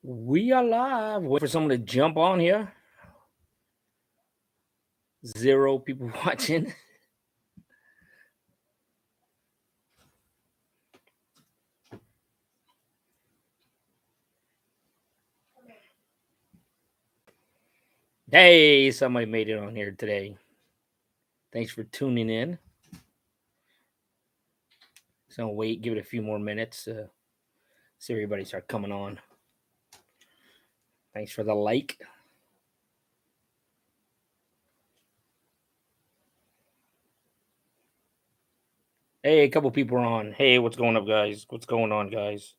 We are live. Wait for someone to jump on here. 0 people watching. Hey, somebody made it on here today. Thanks for tuning in. So wait, give it a few more minutes. See everybody start coming on. Thanks for the like. Hey, a couple people are on. Hey, what's going up, guys? What's going on, guys?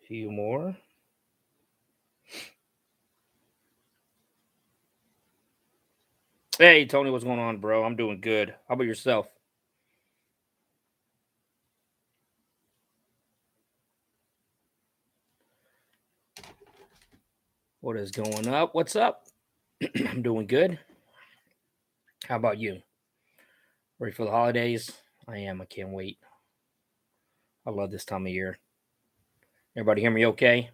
Few more. Hey, Tony, what's going on, bro? I'm doing good. How about yourself? What is going up? What's up? I'm doing good. How about you? Ready for the holidays? I am. I can't wait. I love this time of year. Everybody hear me okay?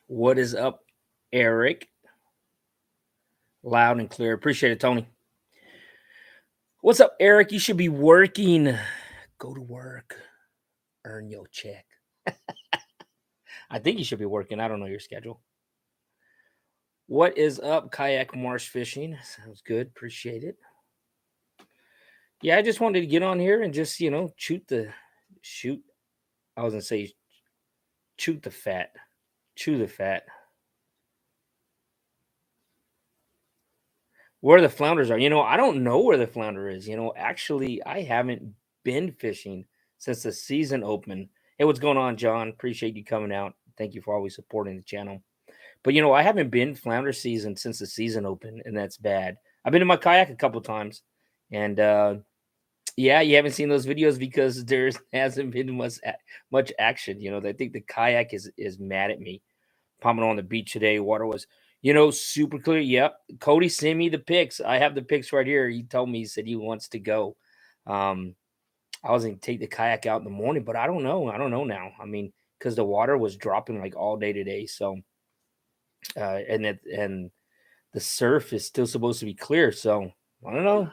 What is up, Eric? Loud and clear. Appreciate it, Tony. What's up, Eric? You should be working. Go to work. Earn your check. I think you should be working. I don't know your schedule. What is up, kayak marsh fishing? Sounds good. Appreciate it. Yeah, I just wanted to get on here and just, shoot. I was gonna say chew the fat. Where the flounders are. I don't know where the flounder is. Actually, I haven't been fishing since the season opened. Hey, what's going on, John? Appreciate you coming out. Thank you for always supporting the channel. But I haven't been flounder season since the season opened, and that's bad. I've been in my kayak a couple times, and yeah, you haven't seen those videos because there hasn't been much action. I think the kayak is mad at me. Pumping on the beach today. Water was, super clear. Yep. Cody sent me the pics. I have the pics right here. He told me, he said he wants to go. I was going to take the kayak out in the morning, but I don't know. I don't know now. I mean, because the water was dropping like all day today. So, and the surf is still supposed to be clear. So I don't know.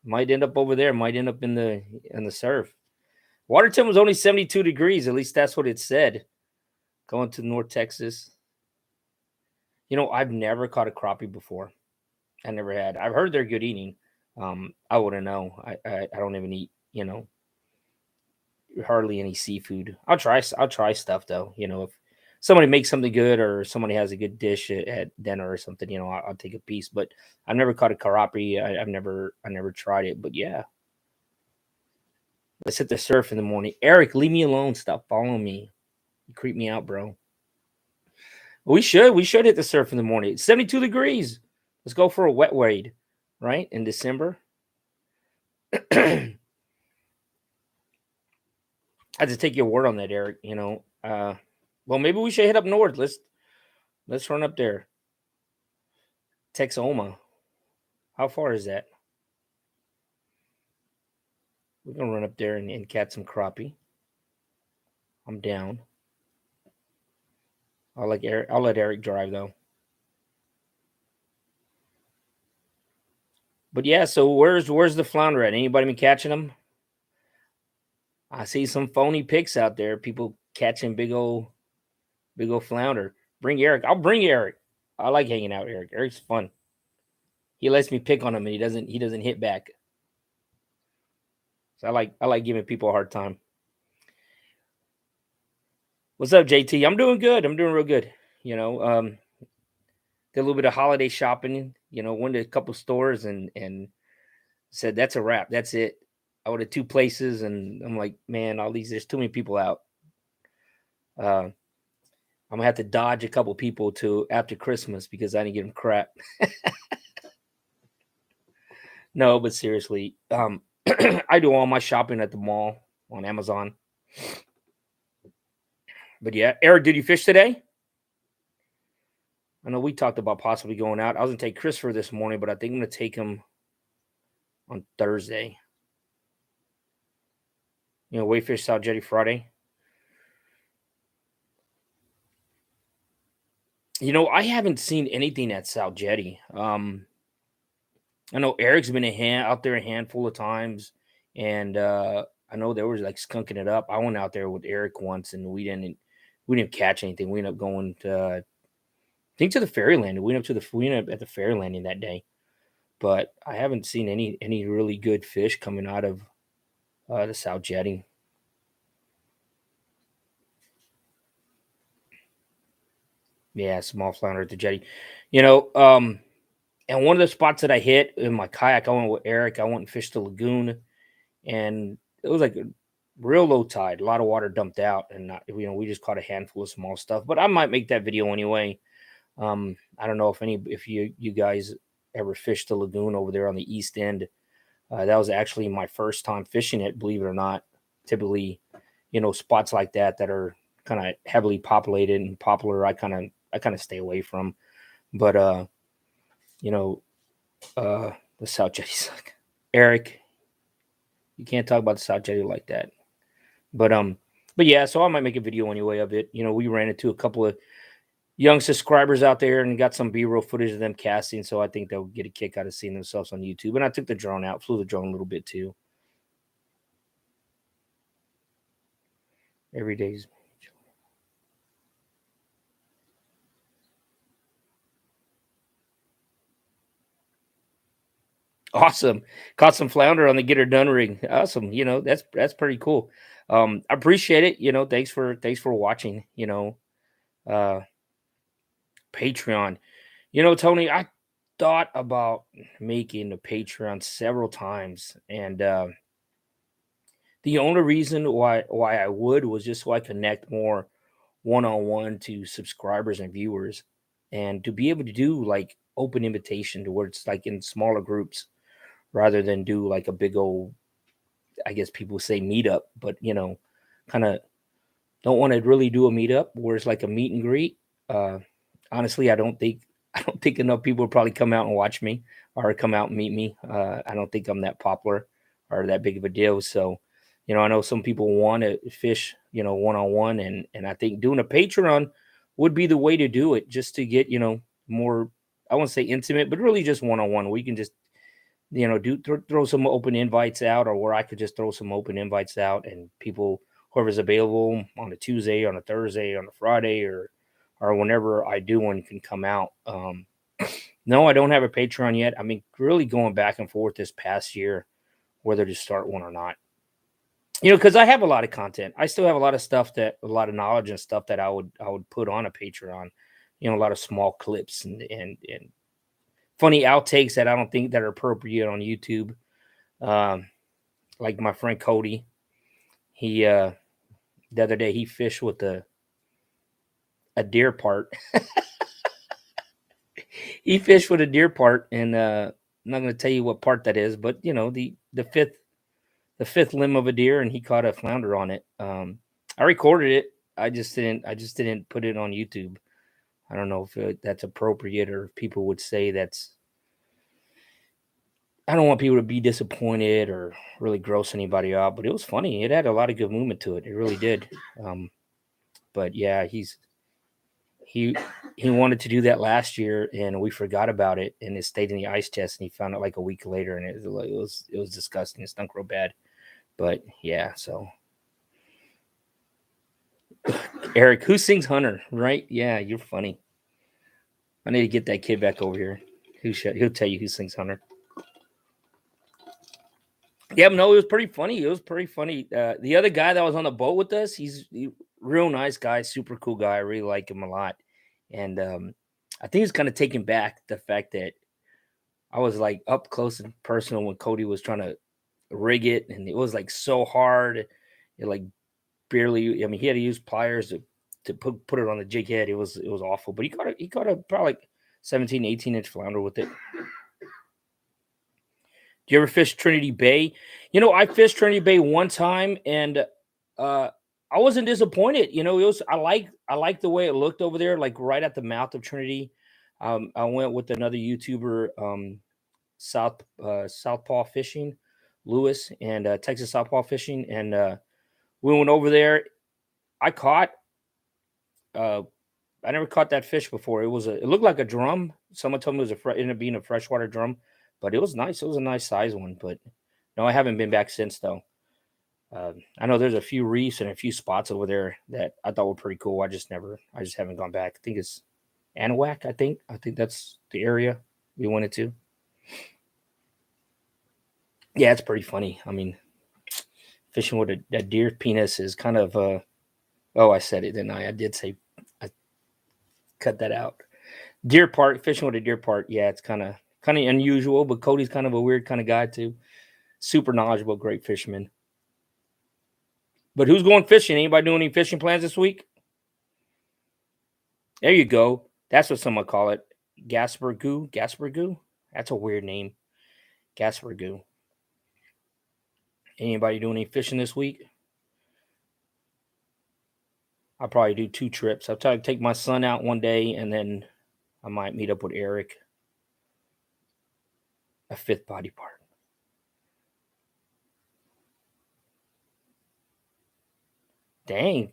Might end up over there. Might end up in the surf. Water temp was only 72 degrees. At least that's what it said. Going to North Texas. I've never caught a crappie before. I never had. I've heard they're good eating. I wouldn't know. I don't even eat, hardly any seafood. I'll try stuff though. If somebody makes something good or somebody has a good dish at dinner or something, I'll take a piece. But I've never caught a crappie. I never tried it. But yeah, let's hit the surf in the morning. Eric, leave me alone. Stop following me. You creep me out, bro. We should hit the surf in the morning. It's 72 degrees. Let's go for a wet wade, right? In December. I had to take your word on that, Eric. Well, maybe we should hit up north. Let's run up there. Texoma. How far is that? We're gonna run up there and catch some crappie. I'm down. I'll let Eric drive though. But yeah, so where's the flounder at? Anybody been catching them? I see some phony pics out there. People catching big old flounder. Bring Eric. I'll bring Eric. I like hanging out with Eric. Eric's fun. He lets me pick on him and he doesn't hit back. So I like giving people a hard time. What's up, JT? I'm doing good. I'm doing real good. Did a little bit of holiday shopping, went to a couple stores and said that's a wrap. That's it. I went to 2 places, and I'm like, "Man, there's too many people out." Uh, I'm gonna have to dodge a couple people to after Christmas because I didn't give them crap. No, but seriously, I do all my shopping at the mall on Amazon. But yeah, Eric, did you fish today? I know we talked about possibly going out. I was gonna take Christopher this morning, but I think I'm gonna take him on Thursday. Wave fish South Jetty Friday. I haven't seen anything at South Jetty. I know Eric's been out there a handful of times, and I know they were like skunking it up. I went out there with Eric once, and we didn't catch anything. We ended up going to I think to the ferry landing. We ended up at the ferry landing that day, but I haven't seen any really good fish coming out of the South Jetty. Yeah, small flounder at the jetty. You know, um, and one of the spots that I hit in my kayak, I went with Eric. I went and fished the lagoon, and it was like a real low tide. A lot of water dumped out, and we just caught a handful of small stuff. But I might make that video anyway. I don't know if you guys ever fished the lagoon over there on the east end. That was actually my first time fishing it, believe it or not. Typically, spots like that are kind of heavily populated and popular. I kind of stay away from. But you know, the South Jetty suck. Eric, you can't talk about the South Jetty like that. But yeah, so I might make a video anyway of it. We ran into a couple of young subscribers out there and got some B-roll footage of them casting. So I think they'll get a kick out of seeing themselves on YouTube. And I took the drone out, flew the drone a little bit too. Every day's awesome. Caught some flounder on the Get Her Done rig. Awesome. That's pretty cool. I appreciate it. Thanks for watching. Uh Patreon. Tony, I thought about making a Patreon several times, and the only reason why I would was just so I connect more one on one to subscribers and viewers, and to be able to do like open invitation to where it's like in smaller groups rather than do like a big old, I guess people say meetup, but kind of don't want to really do a meetup where it's like a meet and greet. Uh, Honestly, I don't think enough people will probably come out and watch me or come out and meet me. I don't think I'm that popular or that big of a deal. So, I know some people want to fish, one on one, and I think doing a Patreon would be the way to do it, just to get more. I won't say intimate, but really just one on one. We can just do throw some open invites out, or where I could just throw some open invites out, and people, whoever's available on a Tuesday, on a Thursday, on a Friday, or whenever I do one, can come out. No, I don't have a Patreon yet. I mean, really going back and forth this past year whether to start one or not. Because I have a lot of content. I still have a lot of knowledge and stuff that I would put on a Patreon. A lot of small clips and funny outtakes that I don't think that are appropriate on YouTube. Um, like my friend Cody, he the other day he fished with a deer part. He fished with a deer part, and I'm not going to tell you what part that is, but the fifth limb of a deer, and he caught a flounder on it. I recorded it. I just didn't put it on YouTube. I don't know if that's appropriate, or if people would say that's. I don't want people to be disappointed or really gross anybody out, but it was funny. It had a lot of good movement to it. It really did. Um, but yeah, he he wanted to do that last year, and we forgot about it, and it stayed in the ice chest, and he found it like a week later, and it was disgusting. It stunk real bad. But yeah, so Eric, who sings Hunter, right? Yeah, you're funny. I need to get that kid back over here. He'll tell you who sings Hunter. Yeah, but no, it was pretty funny. It was pretty funny. The other guy that was on the boat with us, he's real nice guy, super cool guy. I really like him a lot. And I think he's kind of taken back the fact that I was like up close and personal when Cody was trying to rig it, and it was like so hard. It like barely. I mean, he had to use pliers to put it on the jig head. It was awful. But he caught a probably like 17, 18-inch flounder with it. Do you ever fish Trinity Bay? I fished Trinity Bay one time, and I wasn't disappointed. It was I like the way it looked over there, like right at the mouth of Trinity. I went with another YouTuber, Southpaw Fishing, Lewis, and Texas Southpaw Fishing, and we went over there. I caught. Uh, I never caught that fish before. It looked like a drum. Someone told me it ended up being a freshwater drum, but it was nice. It was a nice size one. But no, I haven't been back since though. I know there's a few reefs and a few spots over there that I thought were pretty cool. I just haven't gone back. I think it's Anahuac. I think that's the area we went into. Yeah, it's pretty funny. I mean, fishing with a deer penis is kind of oh, I said it, didn't I? I did say I cut that out. Deer part, fishing with a deer part. Yeah, it's kind of unusual, but Cody's kind of a weird kind of guy too. Super knowledgeable, great fisherman. But who's going fishing? Anybody doing any fishing plans this week? There you go. That's what someone call it. Gaspergoo. Gaspergoo? That's a weird name. Gaspergoo. Anybody doing any fishing this week? I'll probably do 2 trips. I'll try to take my son out one day, and then I might meet up with Eric. A 5th body part. Dang.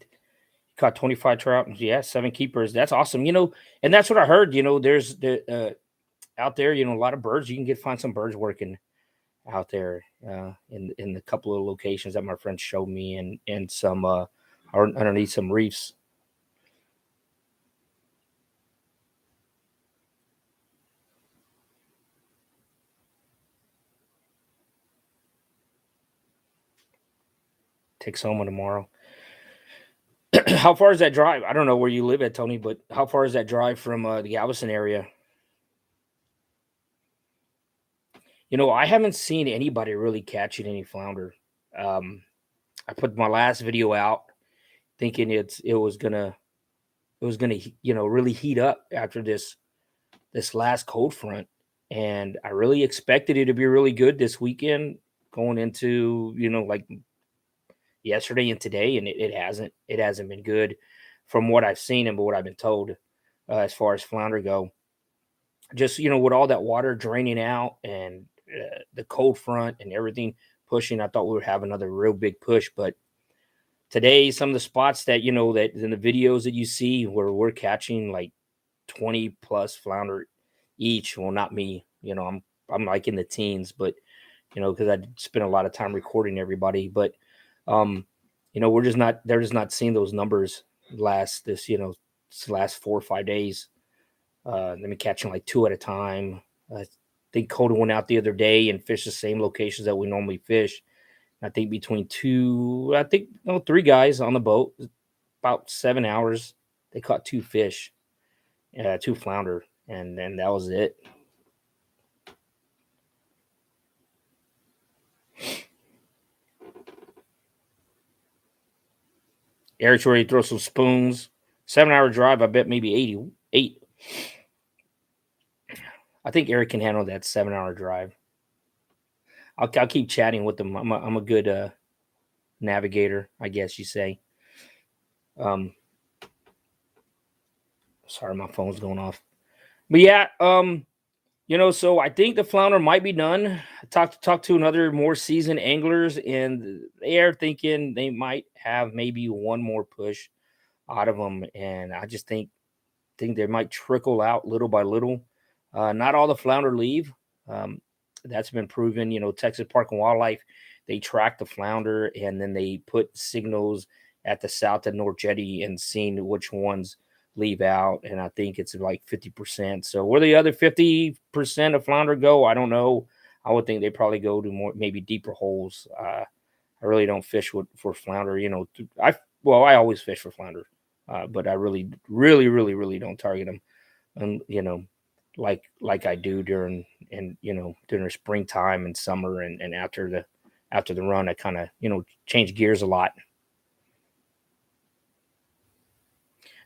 Caught 25 trout. Yeah, 7 keepers. That's awesome. And that's what I heard. There's out there, a lot of birds. You can find some birds working out there in the couple of locations that my friends showed me, and some underneath some reefs. Take Soma tomorrow. How far is that drive? I don't know where you live at, Tony, but how far is that drive from the Galveston area? I haven't seen anybody really catching any flounder. I put my last video out thinking it was gonna really heat up after this last cold front, and I really expected it to be really good this weekend going into like yesterday and today, and it hasn't been good from what I've seen and what I've been told as far as flounder go. Just with all that water draining out and the cold front and everything pushing, I thought we would have another real big push. But today, some of the spots that that in the videos that you see where we're catching like 20 plus flounder each. Well, not me. I'm like in the teens, but because I spent a lot of time recording everybody. But they're just not seeing those numbers last 4 or 5 days. Let me catching like 2 at a time. I think Cody went out the other day and fished the same locations that we normally fish. I think between 3 guys on the boat, about 7 hours, they caught 2 fish, 2 flounder, and then that was it. Eric's ready to throw some spoons. 7-hour drive, I bet maybe 88. I think Eric can handle that 7-hour drive. I'll keep chatting with them. I'm a good navigator, I guess you say. Sorry, my phone's going off. But yeah, so I think the flounder might be done. I talked to another more seasoned anglers, and they are thinking they might have maybe one more push out of them, and I just think they might trickle out little by little. Not all the flounder leave. That's been proven. Texas Park and Wildlife, they track the flounder, and then they put signals at the south and north jetty and seeing which ones leave out. And I think it's like 50%. So where the other 50% of flounder go, I don't know. I would think they probably go to more maybe deeper holes. I really don't fish for flounder. I always fish for flounder, but I really, really, really, really don't target them. And like I do during the springtime and summer and after after the run, I kind of, changed gears a lot.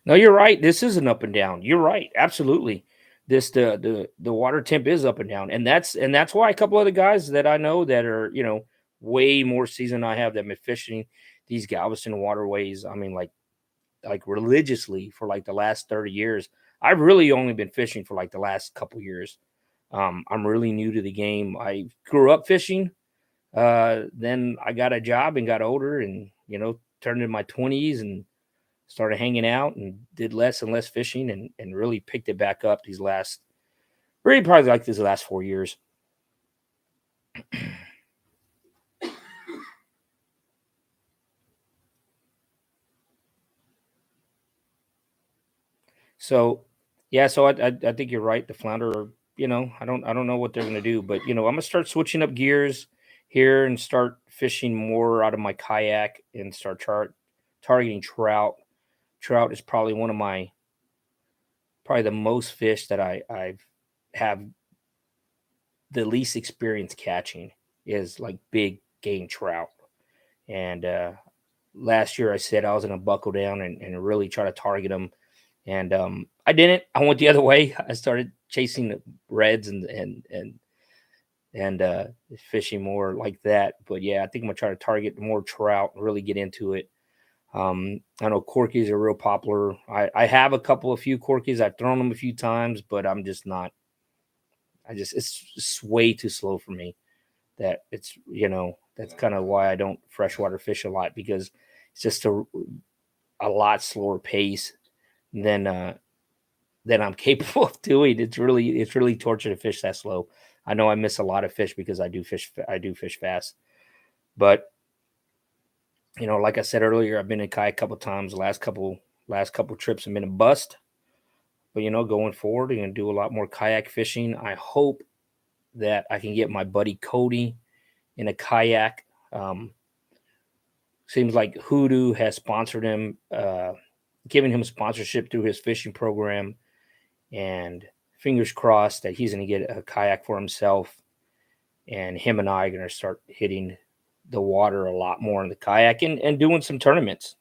No, you're right. This is an up and down. You're right. Absolutely. This the water temp is up and down. And that's why a couple of the guys that I know that are, way more seasoned than I have that been fishing these Galveston waterways. I mean, like religiously for like the last 30 years. I've really only been fishing for like the last couple years. I'm really new to the game. I grew up fishing. Then I got a job and got older and, turned in my 20s and started hanging out and did less and less fishing and really picked it back up these last, really probably like these last 4 years. So, yeah, so I think you're right. The flounder, I don't know what they're gonna do, but I'm gonna start switching up gears here and start fishing more out of my kayak and start targeting trout. Trout is probably one of my probably the most fish that I've have the least experience catching is like big game trout. And last year I said I was gonna buckle down and really try to target them. And I didn't. I went the other way. I started chasing the reds and fishing more like that. But yeah, I think I'm gonna try to target more trout and really get into it. I know corkies are real popular. I have a couple of few corkies. I've thrown them a few times, but I'm just not. It's way too slow for me. That it's that's kind of why I don't freshwater fish a lot because it's just a lot slower pace than I'm capable of doing. It's really torture to fish that slow. I know I miss a lot of fish because I do fish fast. But like I said earlier, I've been in kayak a couple times. Last couple trips have been a bust. But going forward, I'm gonna do a lot more kayak fishing. I hope that I can get my buddy Cody in a kayak. Seems like Hoodoo has sponsored him, giving him sponsorship through his fishing program, and fingers crossed that he's going to get a kayak for himself. And him and I are going to start hitting the water a lot more in the kayak and doing some tournaments.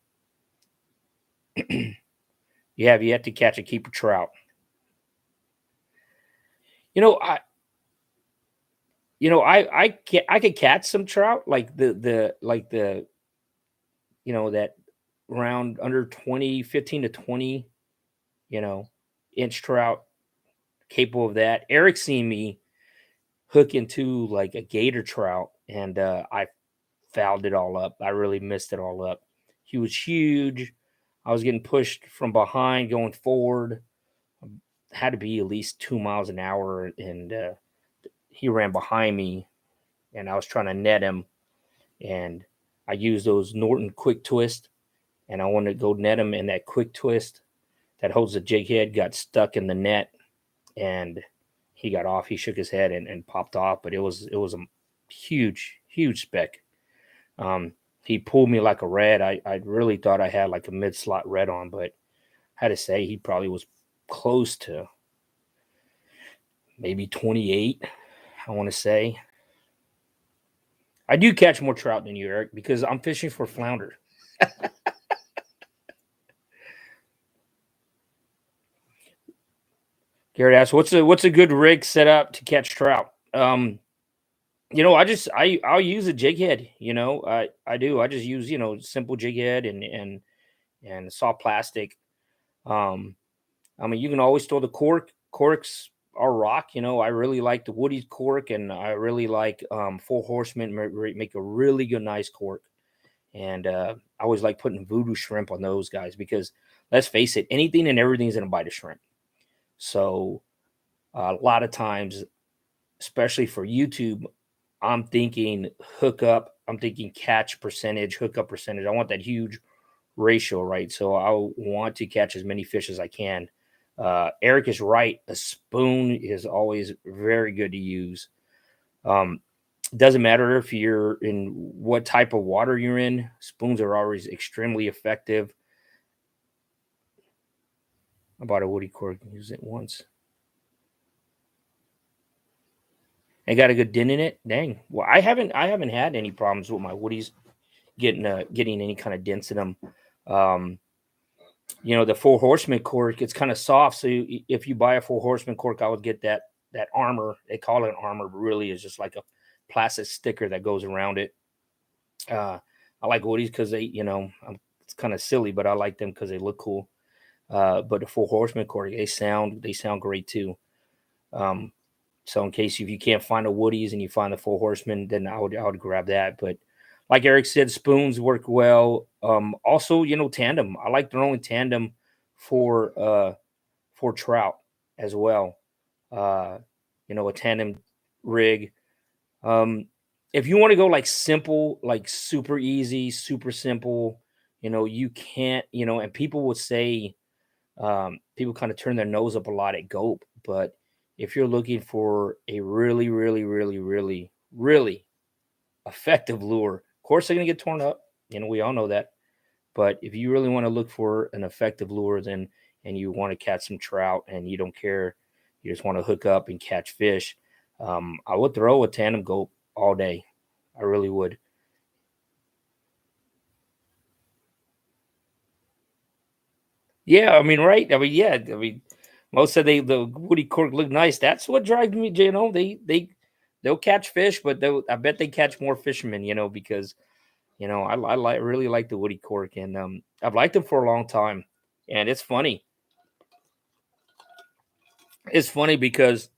You have yet to catch a keeper trout. You know, I I could catch some trout like the that round under 20, 15 to 20, you know, inch trout, capable of that. Eric seen me hook into like a gator trout, and I fouled it all up. I really missed it all up. He was huge. I was getting pushed from behind going forward. Had to be at least 2 miles an hour, and he ran behind me, and I was trying to net him, and I used those Norton quick twist, and I wanted to go net him, and that quick twist that holds the jig head got stuck in the net, and he got off. He shook his head and popped off, but it was a huge speck. He pulled me like a red. I really thought I had like a mid slot red on, but I had to say he probably was close to maybe 28. I want to say I do catch more trout than you, Eric, because I'm fishing for flounder. Garrett asks, "What's a good rig set up to catch trout?" I'll use a jig head. I do. I just use simple jig head and soft plastic. Um, I mean, you can always throw the cork. Corks are rock. I really like the Woody's cork, and I really like Four Horsemen make a really good, nice cork. And I always like putting voodoo shrimp on those guys because let's face it, anything and everything's gonna bite a shrimp. So a lot of times, especially for YouTube, I'm thinking hookup. I'm thinking catch percentage, hookup percentage. I want that huge ratio, right? So I want to catch as many fish as I can. Eric is right. A spoon is always very good to use. Um, doesn't matter if you're in what type of water you're in. Spoons are always extremely effective. I bought a woody cork and used it once. and got a good dent in it. Dang. Well, I haven't had any problems with my woodies getting any kind of dents in them. Um, the Four Horsemen cork, it's kind of soft. So if you buy a Four Horsemen cork, I would get that armor. They call it armor, but really is just like a plastic sticker that goes around it. I like woodies because it's kind of silly, but I like them because they look cool. But the Four Horsemen cork, they sound great too. Um, so in case if you can't find the woodies and you find the Four Horsemen, then I would grab that. But like Eric said, spoons work well. Also, tandem. I like throwing tandem for for trout as well. Uh, a tandem rig. Um, if you want to go like simple, like super easy, super simple, you can't, and people would say, people kind of turn their nose up a lot at Gope, but if you're looking for a really, really, really, really, really effective lure, of course they're gonna get torn up. We all know that. But if you really want to look for an effective lure, then and you want to catch some trout and you don't care, you just want to hook up and catch fish, I would throw a tandem Gope all day. I really would. Yeah, I mean, right? I mean, yeah. I mean, most of the woody cork look nice. That's what drives me. They'll catch fish, but I bet they catch more fishermen. Because I like really like the woody cork, and I've liked them for a long time. And it's funny. It's funny because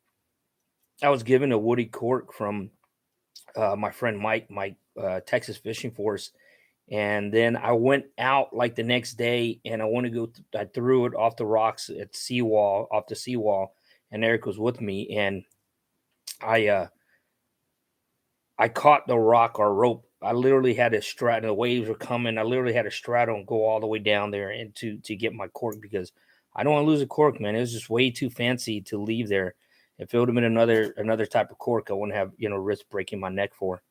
I was given a woody cork from my friend Mike, Texas Fishing Force. And then I went out like the next day and I want to go, I threw it off the rocks at seawall, off the seawall. And Eric was with me. And I, uh, I caught the rock or rope. I literally had to straddle. The waves were coming. I literally had to straddle and go all the way down there and to get my cork because I don't want to lose a cork, man. It was just way too fancy to leave there. If it would have been another type of cork, I wouldn't have risk breaking my neck for.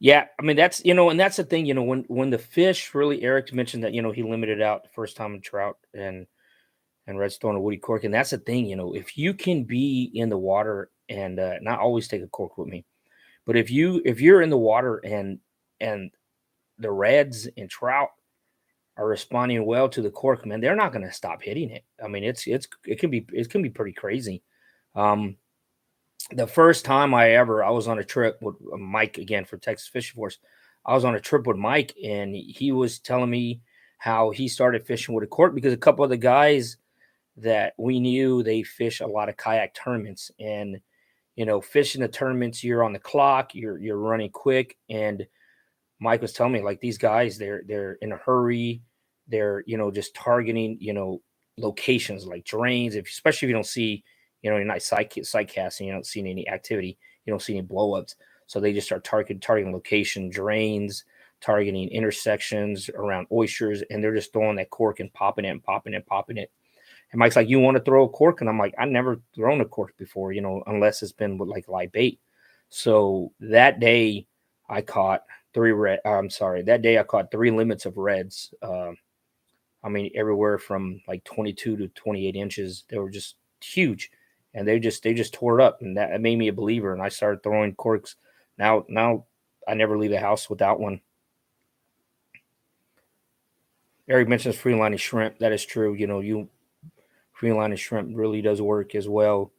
Yeah, I mean and that's the thing. When the fish really, Eric mentioned that he limited out the first time in trout and redstone or woody cork, and that's the thing. If you can be in the water and not always take a cork with me, but if you're in the water and the reds and trout are responding well to the cork, man, they're not going to stop hitting it. I mean, it can be pretty crazy. Um, the first time I was on a trip with Mike again for Texas Fishing Force. I was on a trip with Mike, and he was telling me how he started fishing with a cork because a couple of the guys that we knew they fish a lot of kayak tournaments, and fishing the tournaments, you're on the clock, you're running quick, and Mike was telling me like these guys, they're in a hurry, they're just targeting locations like drains. If especially if you don't see you're not side casting, you don't see any activity, you don't see any blowups, so they just start targeting location drains, targeting intersections around oysters, and they're just throwing that cork and popping it and popping it and popping it. And Mike's like, "You want to throw a cork?" And I'm like, "I never thrown a cork before, unless it's been with like live bait." So that day, I caught three red. I'm sorry, that day I caught three limits of reds. I mean, everywhere from like 22 to 28 inches. They were just huge, and they just tore it up, and that made me a believer. And I started throwing corks. Now I never leave the house without one. Eric mentions free lining shrimp. That is true. You free lining shrimp really does work as well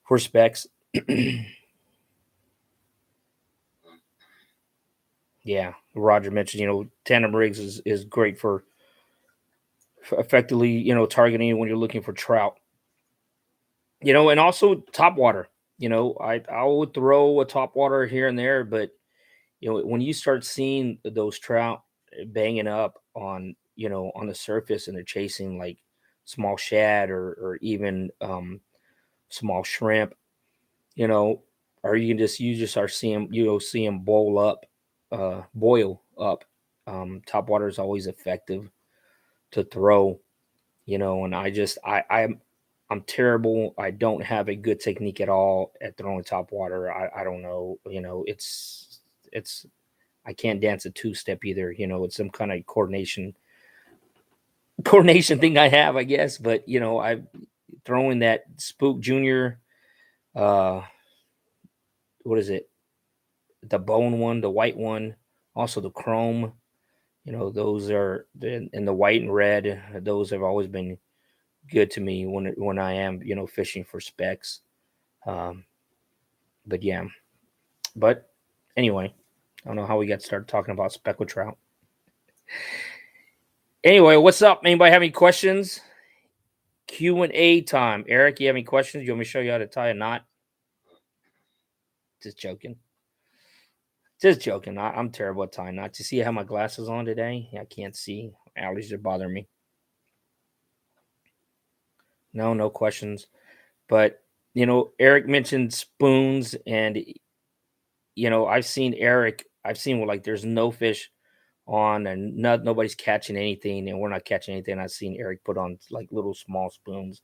for specs. Yeah, Roger mentioned tandem rigs is great for effectively targeting when you're looking for trout. And also top water. I would throw a top water here and there, but when you start seeing those trout banging up on the surface and they're chasing like small shad or even small shrimp, you know, or you just are seeing see them boil up. Top water is always effective to throw, and I'm terrible. I don't have a good technique at all at throwing top water. I don't know, it's I can't dance a two step either. It's some kind of coordination coordination thing I have, I guess. But I've thrown that Spook Junior. Uh, what is it? The bone one, the white one, also the chrome. Those are and the white and red. Those have always been good to me when I am fishing for specks. Um, but yeah, but anyway, I don't know how we got started talking about speckled trout. Anyway, what's up? Anybody have any questions? Q&A time. Eric, you have any questions? You want me to show you how to tie a knot? Just joking. Just joking. I'm terrible at tying knots. You see I have my glasses on today? I can't see. Allergies are bothering me. No questions. But Eric mentioned spoons, and I've seen Eric. I've seen like there's no fish on, and nobody's catching anything, and we're not catching anything. I've seen Eric put on like little small spoons,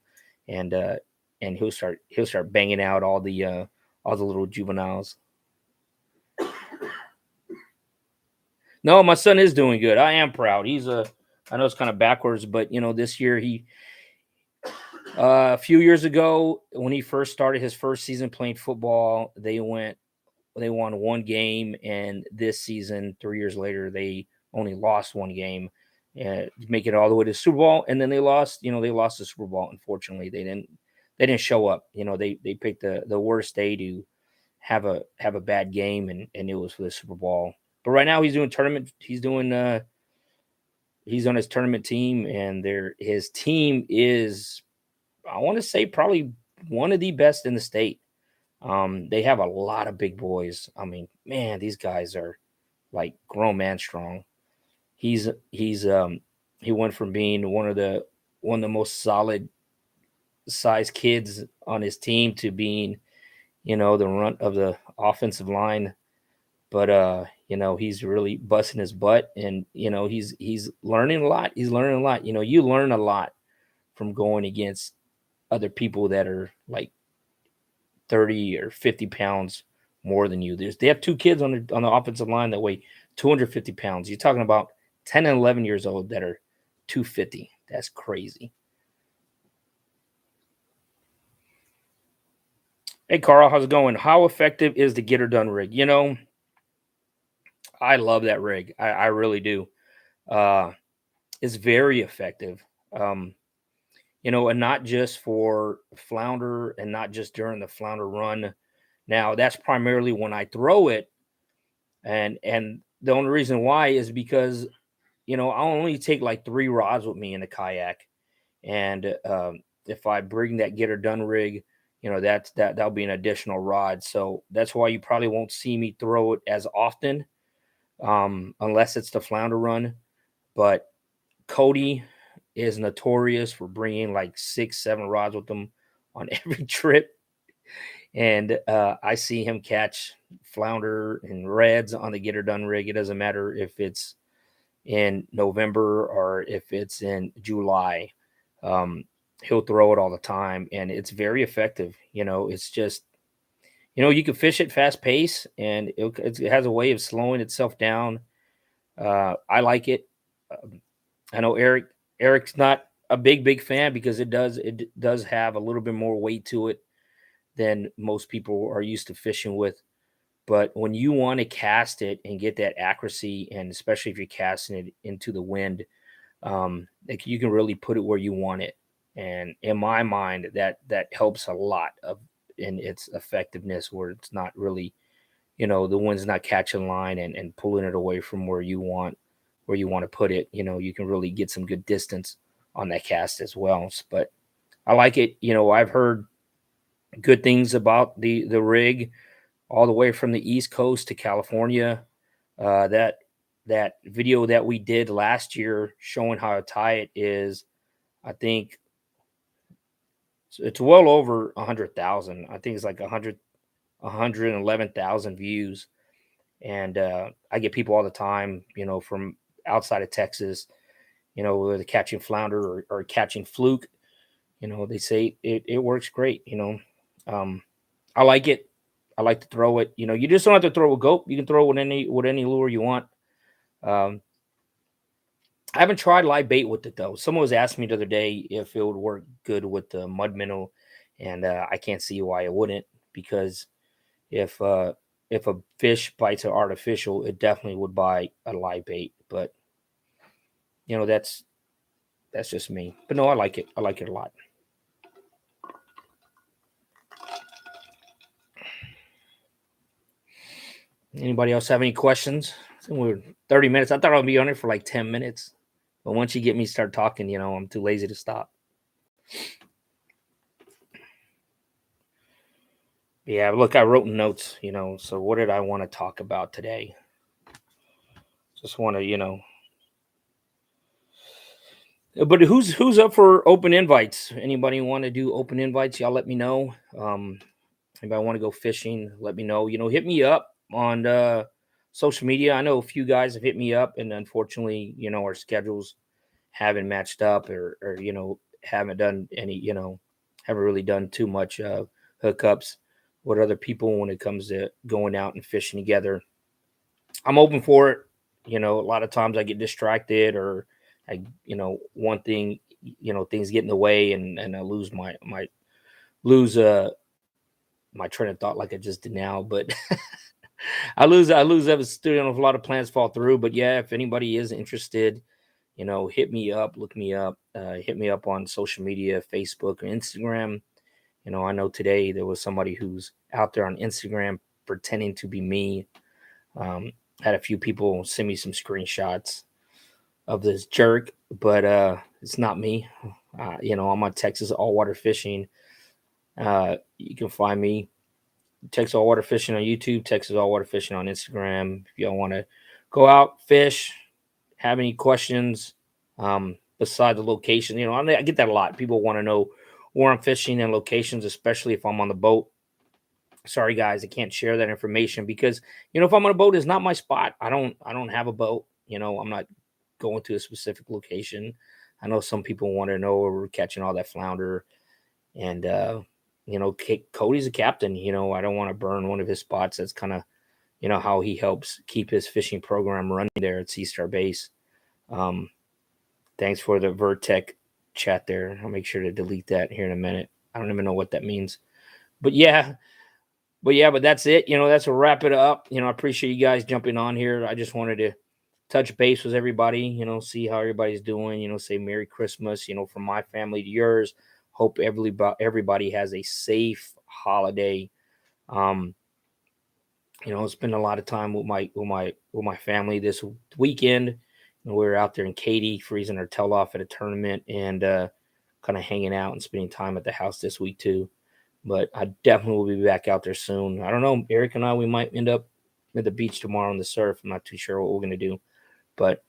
and he'll start banging out all the little juveniles. No, my son is doing good. I am proud. I know it's kind of backwards, but this year a few years ago when he first started his first season playing football, they won one game, and this season, 3 years later, they only lost one game, make it all the way to the Super Bowl, and then they lost. They lost the Super Bowl. Unfortunately, they didn't show up. They picked the worst day to have a bad game, and it was for the Super Bowl. But right now he's doing tournament. He's on his tournament team, and his team is, I want to say, probably one of the best in the state. They have a lot of big boys. I mean, man, these guys are like grown man strong. He went from being one of the most solid size kids on his team to being, the runt of the offensive line. But he's really busting his butt, and he's learning a lot. He's learning a lot. You learn a lot from going against other people that are like 30 or 50 pounds more than you. They have two kids on the offensive line that weigh 250 pounds. You're talking about 10 and 11 years old that are 250. That's crazy. Hey, Carl, how's it going? How effective is the Get Her Done rig? I love that rig. I really do. Uh, it's very effective. Um, and not just for flounder and not just during the flounder run. Now, that's primarily when I throw it. And the only reason why is because I'll only take like 3 rods with me in the kayak, and if I bring that Get Her Done rig, that'll be an additional rod. So that's why you probably won't see me throw it as often, unless it's the flounder run. But Cody is notorious for bringing like 6, 7 rods with him on every trip, and I see him catch flounder and reds on the Get Her Done rig. It doesn't matter if it's in November or if it's in July. Um, he'll throw it all the time, and it's very effective. It's just you can fish at fast pace, and it has a way of slowing itself down. I like it. I know Eric's not a big fan because it does have a little bit more weight to it than most people are used to fishing with. But when you want to cast it and get that accuracy, and especially if you're casting it into the wind, like you can really put it where you want it. And in my mind, that helps a lot in its effectiveness, where it's not really, the wind's not catching line and pulling it away from where you want to put it. You can really get some good distance on that cast as well. But I like it. I've heard good things about the rig all the way from the East Coast to California. That video that we did last year showing how to tie it is, I think it's well over 100,000. I think it's like 111,000 views, and I get people all the time, from outside of Texas, whether catching flounder or catching fluke. They say it works great. I like it. I like to throw it. You just don't have to throw a goat. You can throw it with any lure you want. Um, I haven't tried live bait with it though. Someone was asking me the other day if it would work good with the mud minnow, and I can't see why it wouldn't, because if uh if a fish bites an artificial, it definitely would bite a live bait. But that's just me. But no, I like it. I like it a lot. Anybody else have any questions? I think we're 30 minutes. I thought I'd be on it for like 10 minutes. But once you get me start talking, I'm too lazy to stop. Yeah, look, I wrote notes, so what did I want to talk about today? Just want to, but who's up for open invites? Anybody want to do open invites? Y'all let me know. Anybody want to go fishing? Let me know. Hit me up on social media. I know a few guys have hit me up, and unfortunately, our schedules haven't matched up, or haven't done any, haven't really done too much hookups with other people when it comes to going out and fishing together. I'm open for it. A lot of times I get distracted, or one thing, things get in the way, and I lose lose my train of thought like I just did now. But I lose ever student. A lot of plans fall through. But yeah, if anybody is interested, hit me up, look me up, hit me up on social media, Facebook or Instagram. I know today there was somebody who's out there on Instagram pretending to be me. Had a few people send me some screenshots of this jerk, but it's not me. I'm on Texas All Water Fishing. You can find me Texas All Water Fishing on YouTube, Texas All Water Fishing on Instagram. If y'all want to go out, fish, have any questions beside the location, I get that a lot. People want to know where I'm fishing and locations, especially if I'm on the boat. Sorry guys, I can't share that information because if I'm on a boat, it's not my spot. I don't have a boat. I'm not going to a specific location. I know some people want to know where we're catching all that flounder, and Cody's a captain. I don't want to burn one of his spots. That's kind of how he helps keep his fishing program running there at Sea Star Base. Um, Thanks for the Vertec chat there. I'll make sure to delete that here in a minute. I don't even know what that means. But yeah, but that's it. That's a wrap it up. I appreciate you guys jumping on here. I just wanted to touch base with everybody, see how everybody's doing, say Merry Christmas, from my family to yours. Hope everybody has a safe holiday. Um, spend a lot of time with my family this weekend. We were out there in Katy, freezing our tail off at a tournament, and kind of hanging out and spending time at the house this week too. But I definitely will be back out there soon. I don't know, Eric and I, we might end up at the beach tomorrow on the surf. I'm not too sure what we're gonna do, but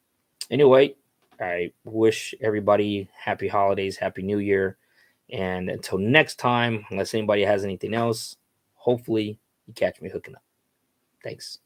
anyway, I wish everybody happy holidays, happy New Year, and until next time, unless anybody has anything else, hopefully you catch me hooking up. Thanks.